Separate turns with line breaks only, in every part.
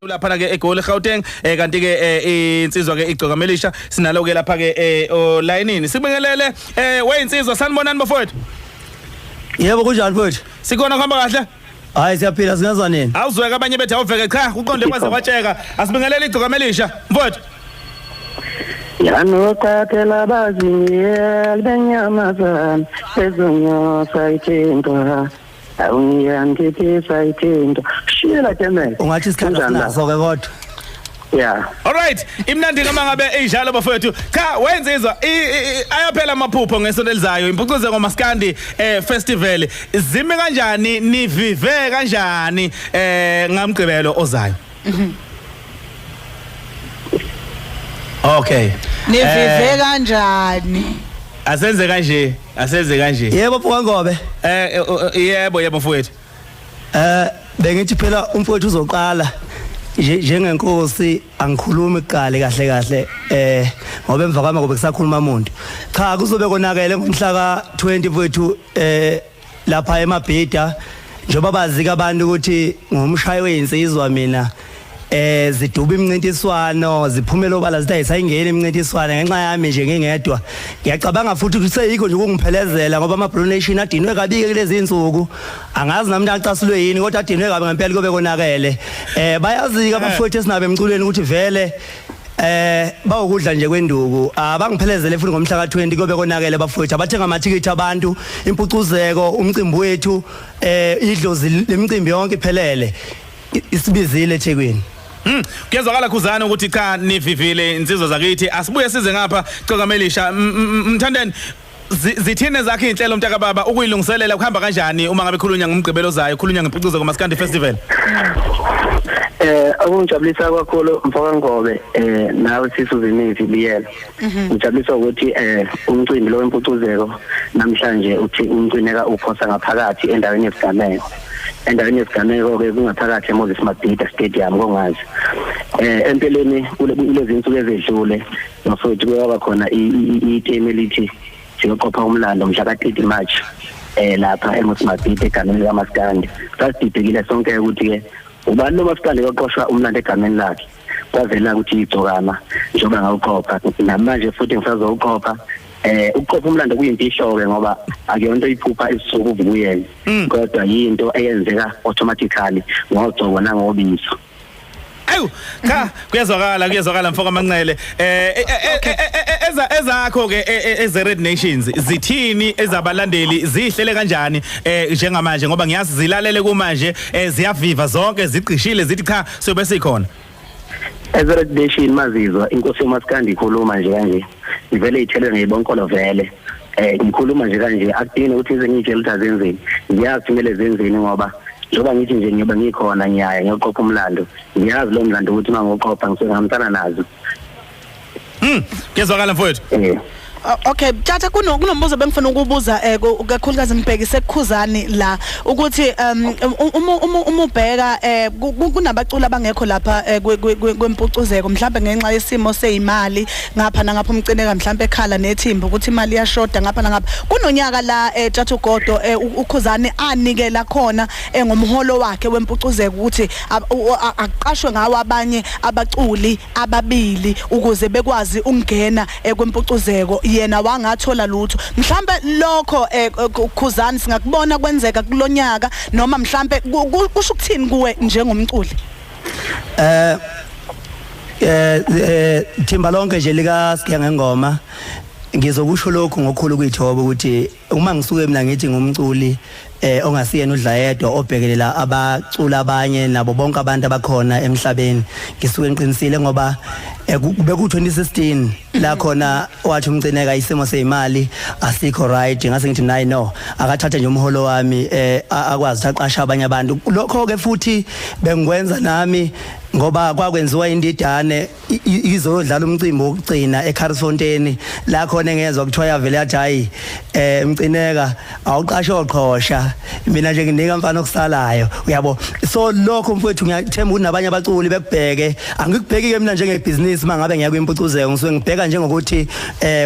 lapha ke eGoli Gauteng kanti ke insizwa ke igcokamelisha sinalo ke lapha ke olayinini sibingelele weyinsizwa sanibonani bafowethu.
Yebo kunjani mfowethu?
Sikhona kuhamba kahle?
Hayi siyaphila singazwa nini?
Awuzweka abanye bethu awuveke cha uqonde kwaze kwatsheka asibingelele igcokamelisha mfowethu.
Yanokatela bazingiyel benyamazana ezonyosa ithinto awungiyangiphisa ithinto shila temele
ungathi isikhathi naso ke kodwa.
Yeah.
All right, imnandi noma ngabe ejalo bafowethu. Cha wenzizwa ayaphela amaphupho ngesonto elizayo impucuze ngoMaskandi festival. Zime kanjani nivive kanjani ngamgcibelo ozayo? Okay.
Nivive kanjani?
Asenze kanje.
Yebo Phukangobe.
Yebo mfowethu.
Bengithi phela umfowethu uzoqala njengenkosi angikhulumi kahle ngoba emva kwami ngobe kusakhuluma umuntu. Cha kuzobe konakele ngomhla ka 20 mfowethu lapha eMabhida njoba bazika abantu ukuthi ngumshayi weinsizwa mina ziduba imncintiswano ziphumela obala zidayisayingena imncintiswano ngenxa yami nje ngingedwa ngiyacabanga futhi ukuthi seyikho nje ukungiphelezela ngoba ama Blue Nation adinwe kabike kulezi insuku angazi nami naqasilwe yini kodwa adinwe kabi ngempela kobe konakele bayazika abafowethu esinabe emculweni ukuthi vele bawukudla nje kwenduku abangiphelezele futhi ngomhla ka 20 kobe konakele bafowethu abathenga amathikithi abantu impucuzeko umcimbi wethu idlozi lemicimbi yonke iphelele isibizile eThekwini.
Kuyezwakala khuzana ukuthi cha nivivile insizwa zakithi asibuye size ngapha Gcokamelisha mthandeni zithine zakhe inhlelo mntaka baba ukuyilungiselela kuhamba kanjani uma ngabe khulunywa ngomgcibelo ozayo khulunywa ngempucuze ngoMaskandi festival.
Akungijabulisa kakhulu Mfokangobe nawe sisuzinithi biyela. Ngijabulisa ukuthi umcimbi lo wempucuzeko namhlanje uthi umcineka uphosa ngaphakathi endaweni yesigameko. Endaweni yesigameko ke kungaphakathi eMoses Mabhida Stadium kongazi. Empeleni kulezi insuku ezedlule mfowethu kwaba khona i-team elithi siyoqopha umlando mhla ka 30 March lapha eMoses Mabhida egameni likaMaskandi. Sasidibhekile sonke ukuthi ke ubani lo Maskandi oqoshwa umlando egameni lakhe kwavela ukuthi igcokama njengoba ngawuqopha namanje futhi ngisazowuqopha ukuqopha umlando kuyinto ihloke ngoba akuyonto iphupha isisuku ukuyena kodwa yinto eyenzeka automatically ngogcobo nangobizo.
Ayu cha kuyezwakala mfoka Manxele ezakho ke eze Red Nations zithini ezabalandeli zihlele kanjani njengamanje ngoba ngiyazi zilalele kumanje ziyaviva zonke ziqishile zithi cha sobe sikhona.
Eze Red Nation mazizwa inkosi uMaskandi ikhuluma nje kanje ivele ithele ngebonkolo vele ngikhuluma nje kanje akudingi ukuthi ize ngitshela ukuthi azenzeni ngiyazi kumele zenzeni ngoba njoba ngithi nje ngiyoba ngikhona ngiyoqopha umlando ngiyazi lo mlando ukuthi mangoqopha ngisengihambisana nazo.
Kuyezwakala mfowethu.
Okay tata kunombuzo bengifuna ukubuza kakhulukazi ngibhekise kukhuzani la ukuthi uma ubheka kunabaculi abangekho lapha kwempucuzeko mhlawumbe ngenxa yesimo seyimali ngapha nangapha umcineka mhlawumbe ekhala nethimba ukuthi imali iyashoda ngapha nangapha kunonyaka la tata uGodo ukhuzani anikela khona ngomholo wakhe wempucuzeko ukuthi aqashwe ngawo abanye abaculi ababili ukuze bekwazi ukungena kwempucuzeko yena wangathola lutho mhlambe lokho Khuzani singakubona kwenzeka kulonyaka noma mhlambe kusho ukuthini kuwe njengomculi.
Thimba lonke nje lika Siya ngengoma ngizokusho lokho ngokukhulu kuyithoba ukuthi uma ngisuke mina ngithi ngumculi ongasiyena udla yedwa obhekelela abacula abanye nabo bonke abantu abakhona emhlabeni ngisuke ngiqinisile ngoba beku 2016 la khona wathi umcineka isimo seyimali asikho right ngase ngithi nayi no akathatha nje umholo wami akwazi aqasha abanye abantu lokho ke futhi bengikwenza nami ngoba kwakwenziwa indidane izodlala umcimbi wokugcina eCarlsfontein la khona engezwe kuthiwa yavele yathi hayi umcineka awuqashe oqhosha mina nje nginika mfana okusalayo uyabo so lokho mfowethu ngiyathemba ukuthi nabanye abaculi bekubheke angikubheki ke mina njengebusiness mangabe ngiya kwimpucuzeko ngisuke ngibheka njengokuthi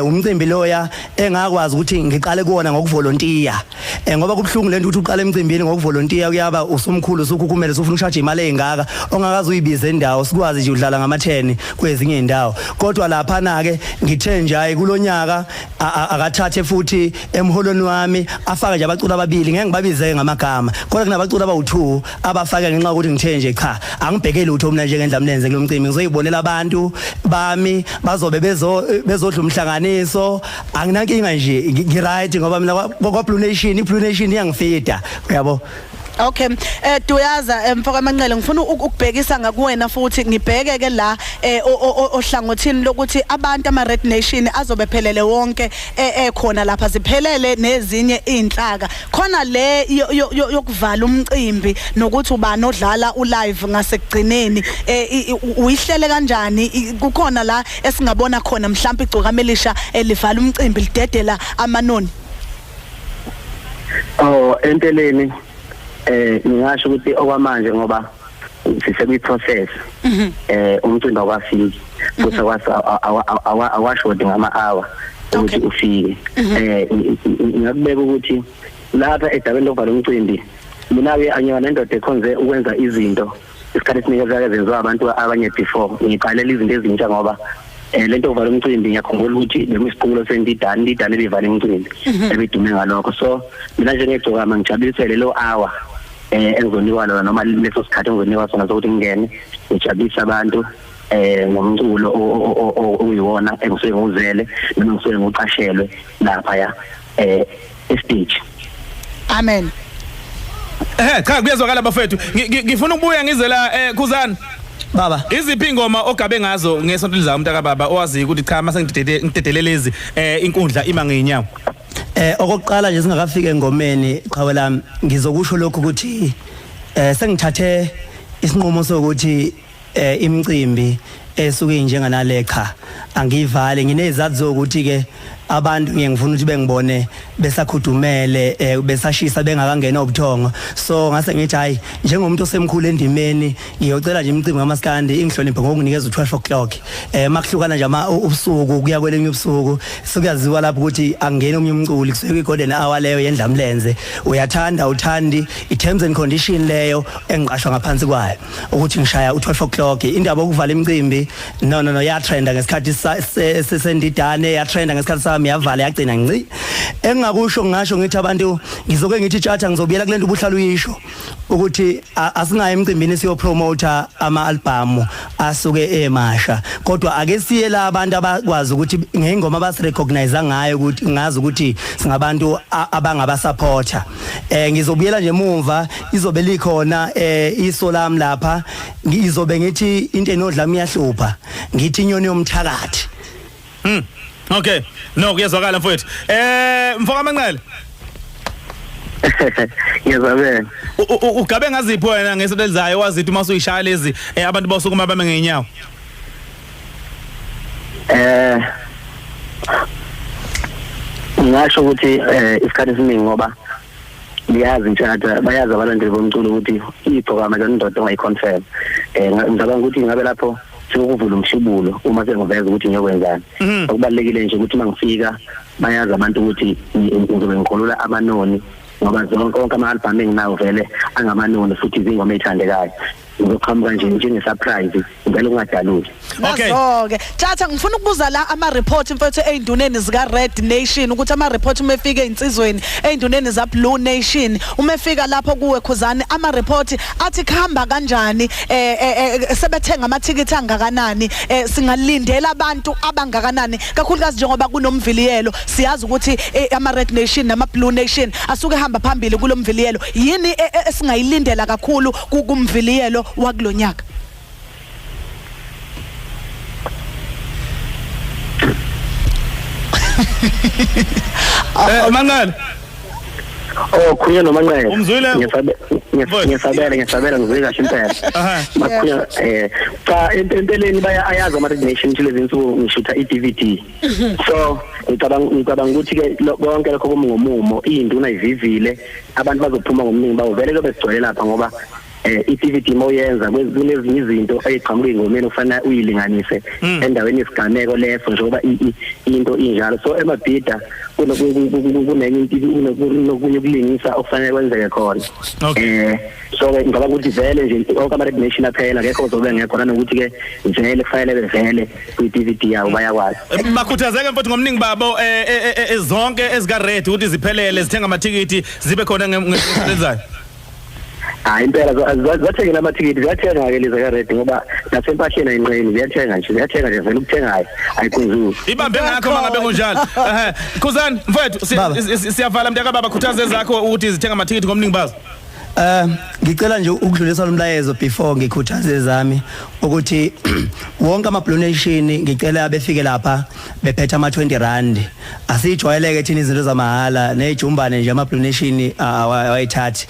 umcimbi loya engakwazi ukuthi ngiqale kuona ngokuvolontiya ngoba kubhlungu lento ukuthi uqale emcimbini ngokuvolontiya kuyaba usumkhulu usukhukhumele usufuna ushaje imali engaka ongakazi uyibize zendawo sikwazi nje udlala ngama10 kwezinye indawo kodwa lapha na ke ngithe nje hayi kulonyaka akathathe futhi emholweni wami afake nje abaculi ababili ngeke ngibabizeke ngamagama kodwa kunabaculi abawu2 abafake ngenxa ukuthi ngithe nje cha angibhekele utho mina nje ngendlamlenze kulomcimbi ngizoyibonela abantu bami bazobe bezodla umhlanganiso anginankinga nje ngiright ngoba mina kwa Blue Nation iyangifida uyabo.
Okay Duyaza mfoka Manqele ngifuna ukubhekisa ngakuwena futhi ngibheke ke la ohlangothini lokuthi abantu ama Red Nation azobe phelele wonke ekhona lapha ziphelele nezinye inhlaka khona le yokuvala umcimbi nokuthi ubani odlala ulive ngasekugcineni uyihlele kanjani kukhona la esingabona khona mhlawumbe igcoka melisha livala umcimbi lidedela amanoni.
Empeleni ngingasho ukuthi okwamanje ngoba sisekuyi process umcimbi awafiki futhi awashodi ngama hour ukuthi ufike ngiyakubeka ukuthi lapha edabeni lokuvala umcimbi mina ke anyana nendoda ekhonze ukwenza izinto isikhathi esiningi zenziwa abantu abanye before ngiqalela izinto ezintsha ngoba lento ovala umcimbi ngiyakhumbula ukuthi bekusiqubulo sendidane livala umcimbi ebidume ngalokho so mina nje ngegcoka mangijabulisele lo hour engizonikwa lona noma leso sikhathi engizonikwa sona sokuthi ngingene ngijabulise abantu ngomculo oyiwona engisuke nguzele noma ngisuke ngiqashelwe lapha ya estage.
Amen.
Cha kuyezwakala bafethu ngifuna ukubuya ngizela Khuzani
baba
iziphi ingoma ogabe ngazo ngesonto lizayo umntaka baba owazi ukuthi cha mase ngitedelelezi inkundla ima ngeinyawo.
Okokuqala nje singakafika engomeni qhawe lami ngizokusho lokho ukuthi sengithathe isinqumo sokuthi imicimbi esuke njenganale cha angivale nginezathu zokuthi ke abantu ngiyengifuna ukuthi bengibone besakhudumele besashisa bengakangena ubuthongo so ngase ngithi hayi njengomuntu osemkhulu endimeni ngiyocela nje imicimbi ngamaskandi ingihloniphe ngokunginikeza u12 o'clock makuhlukana nje ubusuku kuya kwelinye ubusuku sokuyaziwa lapho ukuthi angene omnye umculi kusuke igolden hour leyo yendlamlenze uyathanda uthandi i-terms and condition leyo engiqashwa ngaphansi kwayo ukuthi ngishaya u12 o'clock indaba okuvala imicimbi no ya trenda ngesikhathi sesendidane ya trenda ngesikhathi miyavala yagcina nci engakusho ngisho ngithi abantu ngizoke ngithi tjatha ngizobuyela kulento ubuhlalo uyisho ukuthi asingaye emcimbini siyo promoter ama album asuke emasha kodwa ake siye la abantu abakwazi ukuthi ngengoma basi recognize ngayo ukuthi ngazi ukuthi singabantu abangaba supporter ngizobuyela nje emuva izobe likhona iso lami lapha ngizobe ngithi into enodlami yahlupha ngithi inyoni yomthakathi.
Okay no kuyezwakala mfowethu mfoka Manqele
ngiyazabela
ugabe ngaziphi wena ngesonto elizayo wazithi uma usuyishaya lezi abantu bawusukuma bame ngeinyawo.
Ngisho ukuthi isikhathi esiningi ngoba liyazi ntshata bayazi abalandeli bomculo ukuthi iprogram lendoda ongayiconfirm ngicabanga ukuthi ngabe lapho sokuvula umshibulo uma sengiveza ukuthi ngiyokwenzani okubalekile nje ukuthi mangifika bayazi abantu ukuthi ngizobe ngikhulula amanoni ngoba zonke ama-album enginawo vele angamanoni futhi izingoma ezithandekayo ngizoqhamuka nje njenge-surprise ngicela ungadaluli.
Okay
okay tjatha ngifuna ukubuza la ama-report mfethu ey'nduneni zika-Red Nation ukuthi ama-report uma efika ey'nsizweni ey'nduneni za-Blue Nation uma efika lapho kuwe Khuzani ama-report athi kuhamba kanjani sebethenga amathikithi angakanani singalindela abantu abangakanani kakhulukazi njengoba kunomviliyelo siyazi ukuthi ama-Red Nation nama-Blue Nation asuke hamba phambili kulomviliyelo yini esingayilindela kakhulu kumviliyelo wakulonyaka.
Manqele
khuluma noManqele
umzwile
ngiyasabela ngizwe kahle impela makhuluma cha empeleni ayazi ama-Red Nation lezi insuku ngishutha i-DVD so ngicabanga ukuthi ke konke lokho ngomumo induna ivivile abantu bazophuma ngomningi bavele lobe sigcwele lapha ngoba i-DVD moyenza kunezinye izinto eziqhamuka engomeni ufana uyilinganise endaweni yesigameko leso njengoba into injalo so emabhida kunenye into ukulingisa okufanele kwenzeke khona so ngaba ukuthi vele nje okama recognition aphela ngekho uzobe ngekho nanokuthi ke vele kufanele bevele kwi-DVD yawo bayakwazi
makhuthazeke mfowethu ngomningi babo zonke ezika red ukuthi ziphelele zithenga amathikithi zibe khona ngezayo
impela zathengela amathikithi ziyathenga ke leza ka red ngoba nasempahleni ayinqeni ziyathenga nje vele ukuthengayo ayikhuzuli
ibambe ngakho mangabe kunjalo Khuzani mfowethu siyavala mntaka baba khuthaze zakho ukuthi zithenga amathikithi ngomningi bazo
ngicela nje ukudlulisa lo mlayezo before ngikhuthaze zami ukuthi wonke ama donation ngicela abefike lapha bephethe ama 20 rand asijwayeleke thina izinto zamahala nejumbane nje ama donation awayithathi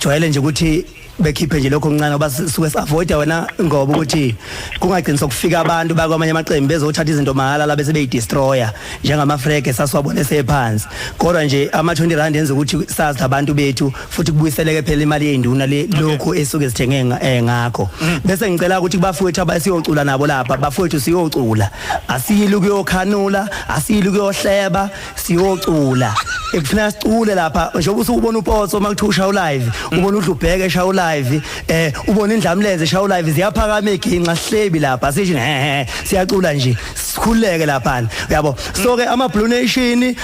jwayele nje ukuthi bekhiphe nje lokho okuncane ngoba suke siavoida wena ngoba ukuthi kungagcini sokufika abantu bakwamanye amaqembu bezothatha izinto mahala la bese beyidestroya njengama freke sasiwabone sephansi kodwa nje ama 20 rand yenza ukuthi sazi abantu bethu futhi kubuyiseleke phela imali yenduna lokho esuke sithenge ngakho bese ngicela ukuthi kubafowethu abasiyocula nabo lapha bafowethu siyocula asiyili ukuyokhanula asiyili ukuyohleba siyocula ekufuna sicule lapha njengoba usubona uPotso makuthiwa ushaw live ubona uDlubheke eshaw live ubona indlamlenze eshaw live ziyaphakama eginqa sihlebi lapha asithi siyacula nje sikhuleke lapha uyabo so ke ama Blue Nation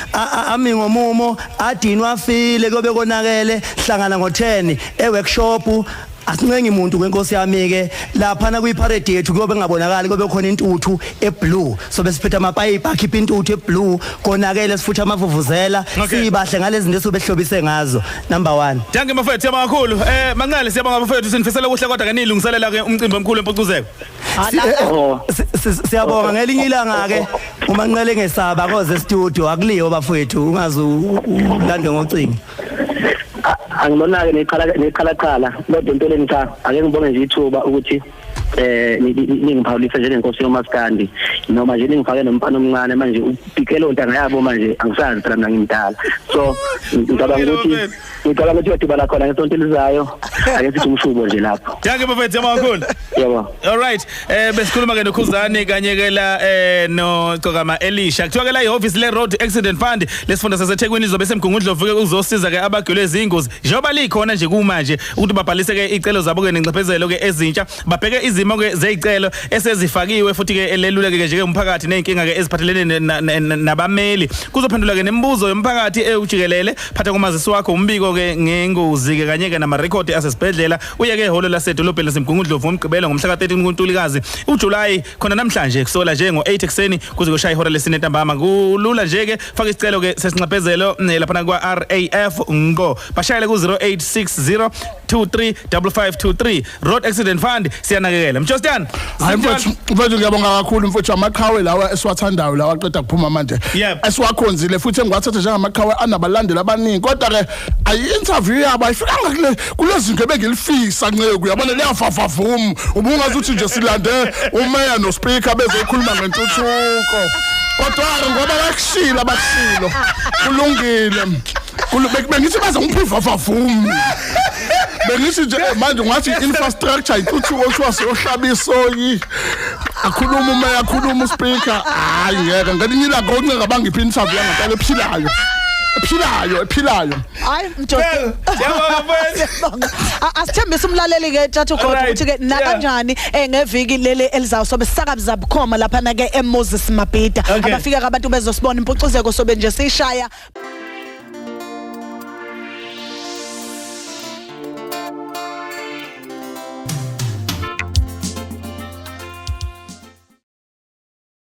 ami ngomumo adinwa afile kobe konakele hlangana ngo10 eworkshop asincenga umuntu kwenkosi yami ke lapha na kuyiparade yethu kuyobe ngabonakala kube khona intuthu eblue so besiphethe amapayipi akhipha intuthu eblue konakele sifutha amavuvuzela sibahle ngalezi zinto sobehlobise ngazo number 1
Danke mafethu siyabonga kakhulu Manqale siyabonga mafethu sinifisela kuhle kodwa ke nilungiselela ke umcimbi omkhulu empucuzeko
siyabonga ngelinye ilanga ke uManqale ngesaba koze studio akuliyo bafethu ungazi ulande ngocingo
angibonake neqhala kodwa empeleni cha ake ngibonge nje ithuba ukuthi ningiphawulise nje lenkosi yomaskandi noma nje ningifake nomfana omncane manje upikelo ntanga yabo manje angisazi phela mina ngimdala so ngicabanga ukuthi wadibala khona ngesonto elizayo ake sithi umshubo nje lapho
Danke bafethu amakhulu
yebo
all right besikhuluma ke noKhuzani kanye ke la no Cokama Elisha kuthiwa ke la ioffice le road accident fund lesifunda saseThekwini izobe semgungundlovu ke ukuzosiza ke abagwele izingozi njengoba likhona nje kumanje ukuthi babhalise ke icelo zabo ke nenxephezelo ke ezintsha babheke izimo ke zezicelo esezifakiwe futhi ke eleluleke nje ke umphakathi nezinkinga ke eziphathelene nabameli kuzophendula ke nemibuzo yomphakathi ujikelele phatha komazisi wakho umbiko ke ngengozi ke kanye ke nama record asesibhedlela uye ke ehholo lasedolobheni lasemgungundlovu umgqibelo ngomhla ka13 kuNtulikazi uJuly khona namhlanje kusola nje ngo8 ekseni kuze kushaya ihora lesine ntambama kulula nje ke faka isicelo ke sesinxephezelo lapha kwa RAF ngo bashayele ku 0860 235523 road accident fund siyanakekela Mjostan
hayi mfowethu ngiyabonga kakhulu mfowethu amaqhawe lawa esiwathandayo lawa aqeda kuphuma manje esiwakhonzile futhi engiwathatha njengamaqhawe anabalandeli abaningi kodwa ke ayi-interview yabo ayifikanga kulezi zinto ebengilifisa nceku uyabona liyafafavuma ubungazuthi nje silande umeya nospeaker bezokhuluma ngentuthuko kodwa ngoba bakushila bakushilo kulungile bengithi baza ngiphiva bengithi nje manje ngathi infrastructure ituthuko kuthiwa siyohlabisoyi akhuluma umeya akhuluma uspeaker hayi ngeke ngelinye ilanga oncenga bangiphi interview ngempela ephilayo
hayi mjoke
siyabonga mfowethu
asithembisa umlaleli ke Tjathu Godwa ukuthi ke na kanjani ngeviki leli elizayo sobe sisakaza bukhoma lapha na ke eMoses Mabhida abafika abantu bezosibona impucuzeko sobe nje sishaya